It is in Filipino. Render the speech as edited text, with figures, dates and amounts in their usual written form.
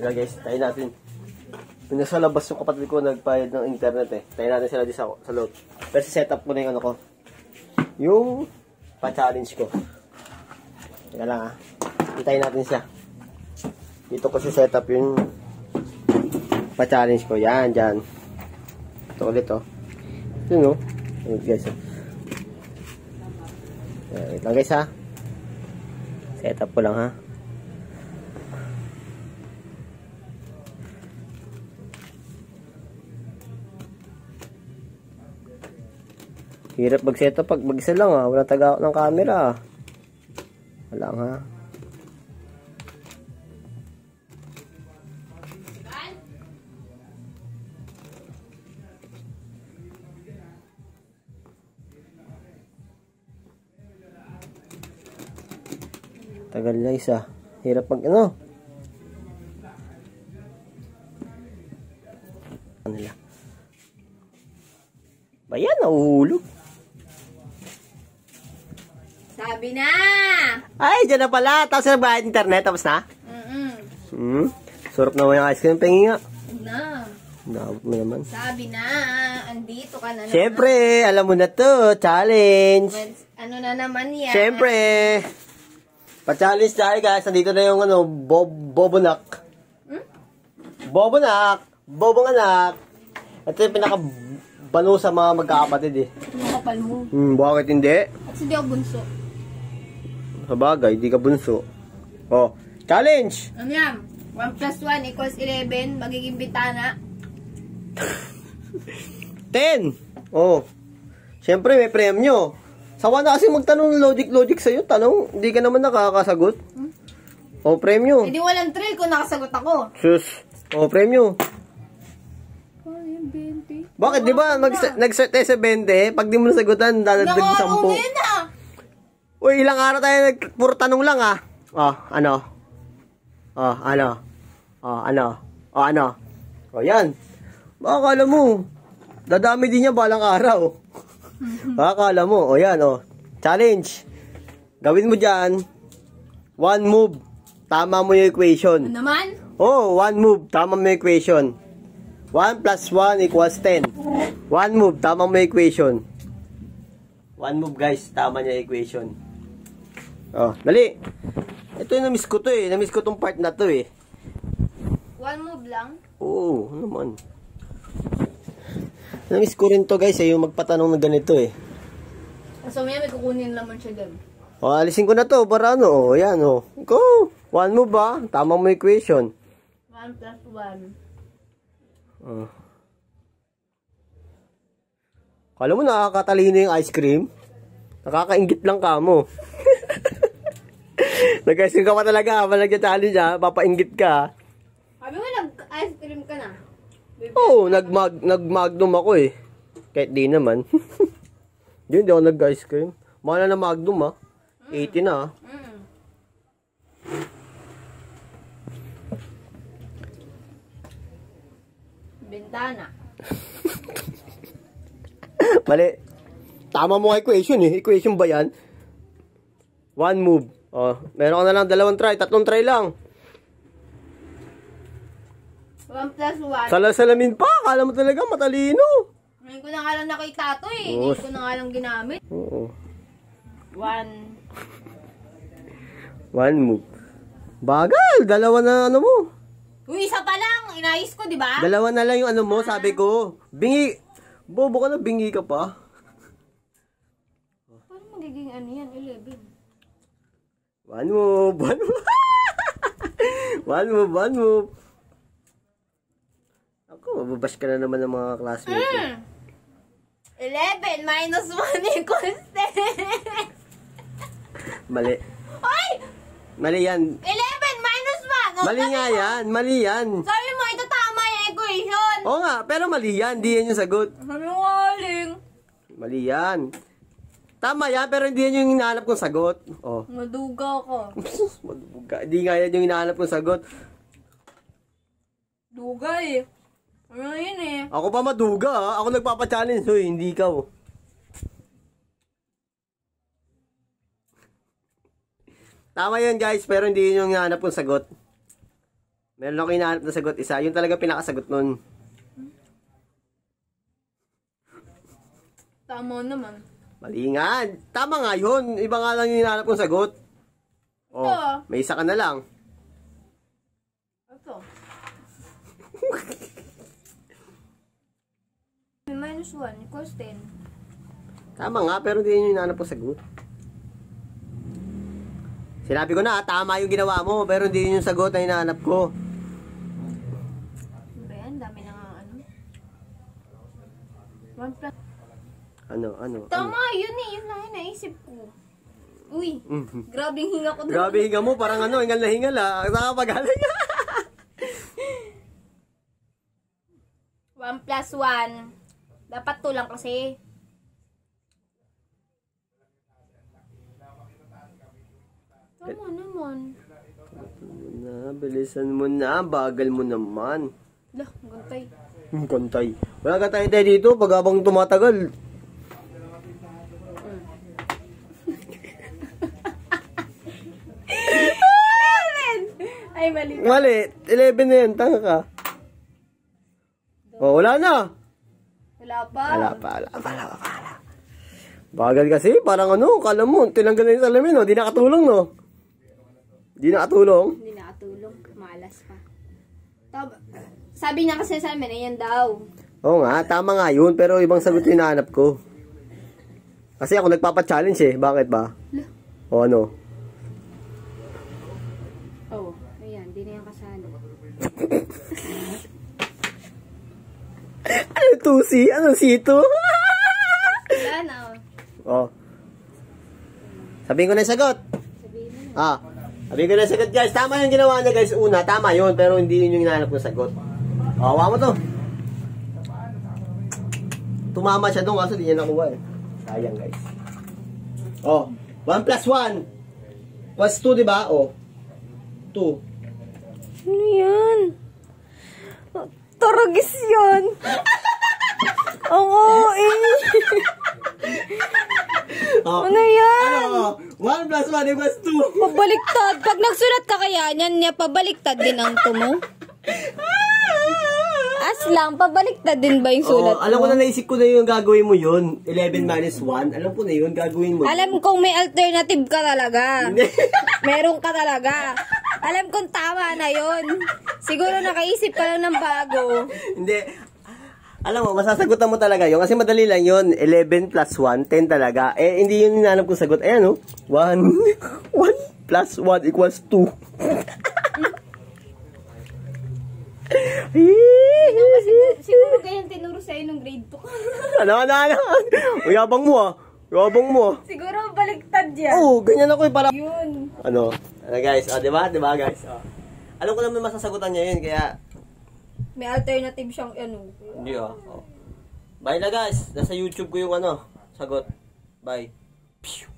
Kaya guys, tayo natin. Yung nasa labas yung kapatid ko nagbayad ng internet eh. Tayo natin sila di sa loob. Pero setup ko na yung ano ko. Yung pa-challenge ko. Teka lang ah. Hintayin natin siya. Dito ko si setup yung pa-challenge ko. Yan, dyan. Ito ulit oh. Yun oh. Yun guys oh. Wait lang guys ha. Setup ko lang ha. Hirap mag-setup pag mag-isa lang ha. Wala taga ng camera. Wala nga. Tagal na isa. Hirap pag ano. Ano nila? Bayan, nahuhulog. Sabi na! Ay, dyan na pala. Tapos na ba internet? Tapos na? Surap naman yung ice cream. Pengi nga. Na. Naabot mo naman. Sabi na, andito ka na naman. Siyempre, alam mo na to. Challenge. Ano na naman yan? Siyempre. Pa-challenge tayo guys. Nandito na yung ano, Bobonak. Bobonak. Bobong anak. Ito yung pinaka-bano sa mga magkakapatid eh. Ano kapal mo? Bakit hindi? At hindi ako bunso. Sa bagay, di ka bunso. Oh, challenge! Ano yan? 1 plus 1 equals 11. Magiging bitana. 10! Oh. Siyempre, may premyo. Sawa na kasi magtanong ng logic sa'yo. Tanong, hindi ka naman nakakasagot. Oh, premyo. Hindi walang thrill kung nakasagot ako. Sus. Oh, premyo. Ano yung 20? Bakit? Di ba nag-start tayo sa 20? Pag di mo nasagutan, dadagdag sa 10. Nakaraw na. Uy, ilang araw tayo puro tanong lang ah. Oh, ano? Oh, ano? Oh, ano? Oh, ano? Oh, yan. Baka akala mo, dadami din niya balang araw. Baka akala mo, oh yan, oh. Challenge. Gawin mo dyan, 1 move. Tama mo yung equation. Ano naman? Oh, 1 move. Tama mo yung equation. 1 plus 1 equals 10. 1 move. Tama mo yung equation. 1 move guys. Tama niya yung equation. Oh, dali. Ito yung na-miss ko to eh. Na-miss ko tong part na to eh. 1 move lang? Oo, ano naman. Na-miss ko rin to guys eh. Yung magpatanong na ganito eh. So may kukunin naman siya doon. Oh, alisin ko na to para ano. Oh, yan oh. Go. 1 move ba? Tama mo yung equation. 1 plus 1. Oh. Kala mo nakakatalino yung ice cream? Nakakaingit lang ka mo. Nag-ice cream ka pa talaga. Malagya-challenge ha. Papaingit ka. Sabi mo nag-ice cream ka na? Oo, nag-magnum ako eh. Kahit di naman. Yun, di ako nag-ice cream. Mahal na magnum ha. 80 na ha. Bintana. Mali. Tama mo ang equation eh. Equation ba yan? 1 move. Oh, meron ka na lang 2 try. 3 try lang. 1 plus 1. Salasalamin pa. Akala mo talaga matalino. Ngayon ko na nga lang nakita to eh. Ngayon ko na nga lang ginamit. Oo. 1. 1 move. Bagal. 2 na ano mo. Uy, isa pa lang. Inayos ko, di ba? 2 na lang yung ano mo. Sabi ko. Bingi. Bobo ka na. Bingi ka pa. Paano magiging ano yan? 11. 1 move. 1 move. 1 move. 1 move. Ako, mababash ka na naman ng mga classmates mo. 11 minus 1 equals 10. Mali. Ay! Mali yan. 11 minus 1. Mali nga yan. Mali yan. Sabi mo, ito tama yung equation. Oo nga, pero mali yan. Di yan yung sagot. Sabi mo, aling. Mali yan. Tama yan, pero hindi yan yung hinahanap kong sagot. Oh. Maduga ko. Maduga. Hindi nga yan yung hinahanap kong sagot. Duga eh. Ano yun eh? Ako pa maduga ha. Ako nagpapa-challenge. Hoy, hindi ikaw. Tama yan guys, pero hindi yun yung hinahanap kong sagot. Meron ako hinahanap na sagot isa. Yung talaga pinakasagot nun. Tama naman. Mali nga. Tama nga yun. Iba nga lang yung hinahanap kong sagot. Oh, Ito. may isa ka na lang. Ito. Minus 1 equals 10. Tama nga, pero hindi yun yung hinahanap kong sagot. Sinabi ko na, tama yung ginawa mo, pero hindi yun yung sagot na hinahanap ko. Ano ba yan? Dami na nga ano. 1 plus. Ano? Tama, yun eh. Yun lang yung naisip ko. Uy, grabe yung hinga ko doon. Grabe hinga mo, parang hingal na hingal ah. Saan ka pagaling? 1 plus 1. Dapat 2 lang kasi. Tama naman. Bilisan mo na, bagal mo naman. Lah, gantay. Kontay. Wala ka tayo dito pag habang tumatagal. Ay, mali. Mali, 11 na yan, tanga ka. Oh, wala na. Wala pa. Wala pa. Bagal kasi, parang kala mo, tinanggal na yung salamin, no? Di nakatulong, no? Di nakatulong. Hindi nakatulong. Malas pa. Sabi niya kasi sa amin, ayan daw. Oo nga, tama nga yun, pero ibang sagot yung hinahanap ko. Kasi ako nagpapa-challenge eh, bakit ba? O ano? Oh, ayan, di na yung kasali. Ano tusi? Ano sito? Wala na. Oh. Sabihin ko na yung sagot. Sabihin mo na. Sabihin ko na yung sagot, guys. Tama yung ginawa niya, guys. Una, tama yun, pero hindi yun yung hinahanap ng sagot. Hawa mo to. Tumama siya doon kasi di niya nakuha eh. Sayang, guys. 1 plus 1 was 2, di ba? 2. Ano yan? Taragis yan. Oo, Ano yan? 1 plus 1 equals 2. Pabaliktad. Pag nagsulat ka kaya niyan niya, pabaliktad din ang tumo. As lang, pabaliktad din ba yung sulat Alam ko mo? na naisip ko na yung gagawin mo yun. 11 minus 1. Alam ko na yun, gagawin mo. Alam kong may alternative ka talaga. Meron ka talaga. Alam kong tama na yun. Siguro nakaisip ka lang ng bago. Hindi. Alam mo, masasagutan mo talaga yun. Kasi madali lang yun. 11 plus 1, 10 talaga. Eh, hindi yun hinanap kong sagot. Ayan, 1 plus 1 equals 2. Siguro ganyan tinuro sa'yo nung grade 2. Ano? Yabang mo ah. Yabang mo ah. Siguro baliktad yan. Oo, ganyan ako eh. Para... Yun. Ano guys? Diba? Diba guys? Alam ko naman masasagutan niya yun. Kaya... May alternative siyang ano. Hindi Bye na guys. Nasa YouTube ko yung sagot. Bye. Pew.